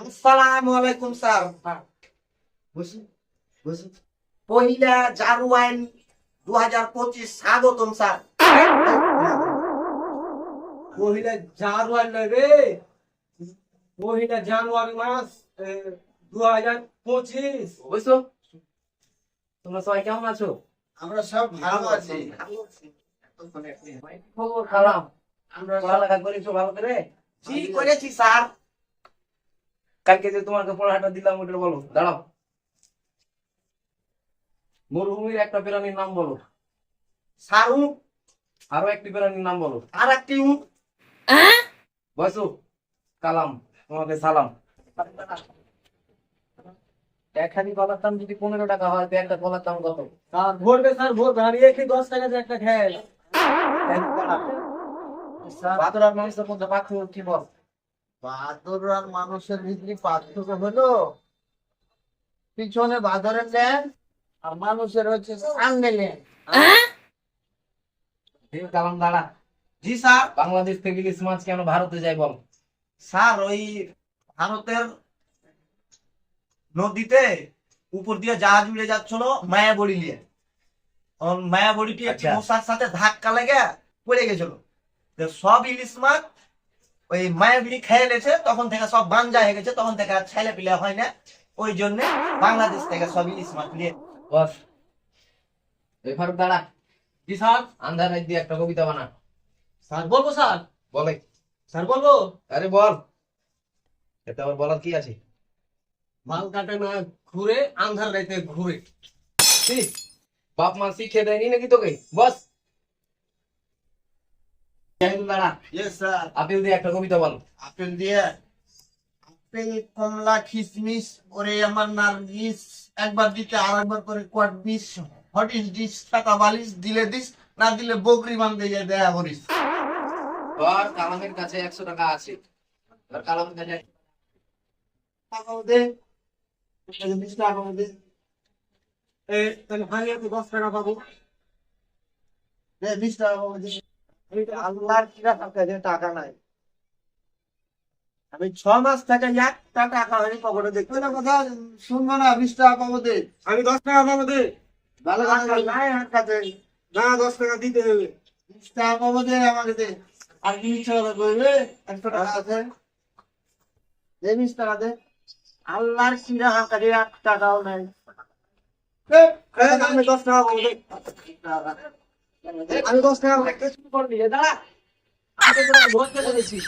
আসসালামু আলাইকুম স্যার। পহিলা জানুয়ারি 2025 স্বাগতম স্যার। পহিলা জানুয়ারি নয় রে, পহিলা জানুয়ারি মাস 2025। বুঝছো? তোমরা সবাই কেমন আছো? আমরা সব ভালো আছি। খবর খারাপ। আমরা পড়ালেখা করেছো ভালো করে? জি করেছি স্যার। কালকে যে তোমাকে পড়াটা দিলাম ওটা বলো। দাঁড়াও। মরুভূমির একটা প্রাণীর নাম বলো। স্যার উট, আরো একটি প্রাণীর নাম বলো। আর একটি উট। বসো। কালাম, তোমাকে সালাম। একখানি কলার দাম যদি 15 টাকা হয় তো একটা কলার দাম কত? স্যার ভরবে, স্যার ভরবে। আর একই 10 টাকা দিয়ে একটা খেল। বাদরার মানুষের মধ্যে পার্থক্য কি বল? বাদর আর মানুষের ভিতরে পার্থক্য হলো পিছনে বাদরের ল্যান আর মানুষের হচ্ছে সামনে ল্যান। কালাম দাঁড়া। জি স্যার। বাংলাদেশ থেকে ইলিশ মাছ কেন ভারতে যায় বল? স্যার ওই ভারতের নদীতে উপর দিয়ে জাহাজ উড়ে যাচ্ছিল মায়াবড়ি নিয়ে। মায়াবড়িটি একটি আচ্ছা। মশার সাথে ধাক্কা লেগে পড়ে গেছিল। তো সব ইলিশ মাছ ওই মায়াবড়ি খেয়ে লেছে, তখন থেকে সব বাঞ্জা হয়ে গেছে, তখন থেকে আর ছেলে পিলে হয় না। ওই জন্য বাংলাদেশ থেকে সব ইলিশ মাছ নিয়ে। বস। এই ফারুক দাঁড়া। জি স্যার। আন্ধার রাত দিয়ে একটা কবিতা বানা। স্যার বলবো স্যার? বলে। স্যার বলবো? আরে বল। এতে আবার বলার কি আছে? মাল কাটে না ঘুরে, আন্ধার রাইতে ঘুরে। কি? বাপ মা শিখে দেয়নি নাকি তোকে? বস। দাঁড়া। Yes sir. আপেল দিয়ে একটা কবিতা বল। আপেল দিয়ে আপেল কমলা খিসমিস ওরে আমার নার্গিস একবার দিতে আর একবার করে কোয়াট বিশ হট ইস ডিস টাকা বালিশ দিলে দিস, না দিলে বকরি মান দিয়ে দেয়া করিস। তোর কালামের কাছে 100 টাকা আছে। তোর কালামের কাছে টাকাও দে, 20 টাকাও দে। তাহলে ভাঙে তো 10 টাকা পাবো। দে 20 টাকাও দে। আল্লাহর কিরা কাছে টাকা নাই। আমি 6 মাস থেকে একটা টাকা হয়নি পকেটে দেখতে না, কথা শুনবো না। 20 টাকা পাবো দে। আমি 10 টাকা পাবো দে। ভালো কথা নাই আমার কাছে। না 10 টাকা দিতে হবে। 20 টাকা পাবো দে আমাকে দে। আর কি ইচ্ছা করে করবে? 100 টাকা আছে দে, 20 টাকা দে। আল্লাহর কিরা আমার কাছে 1 টাকাও নাই। আমি 10 টাকা পাবো দে। আমি 10 টাকা একটা শুরু করে দিলে দাঁড়া। আমি তো তোরা ভোট বলেছি।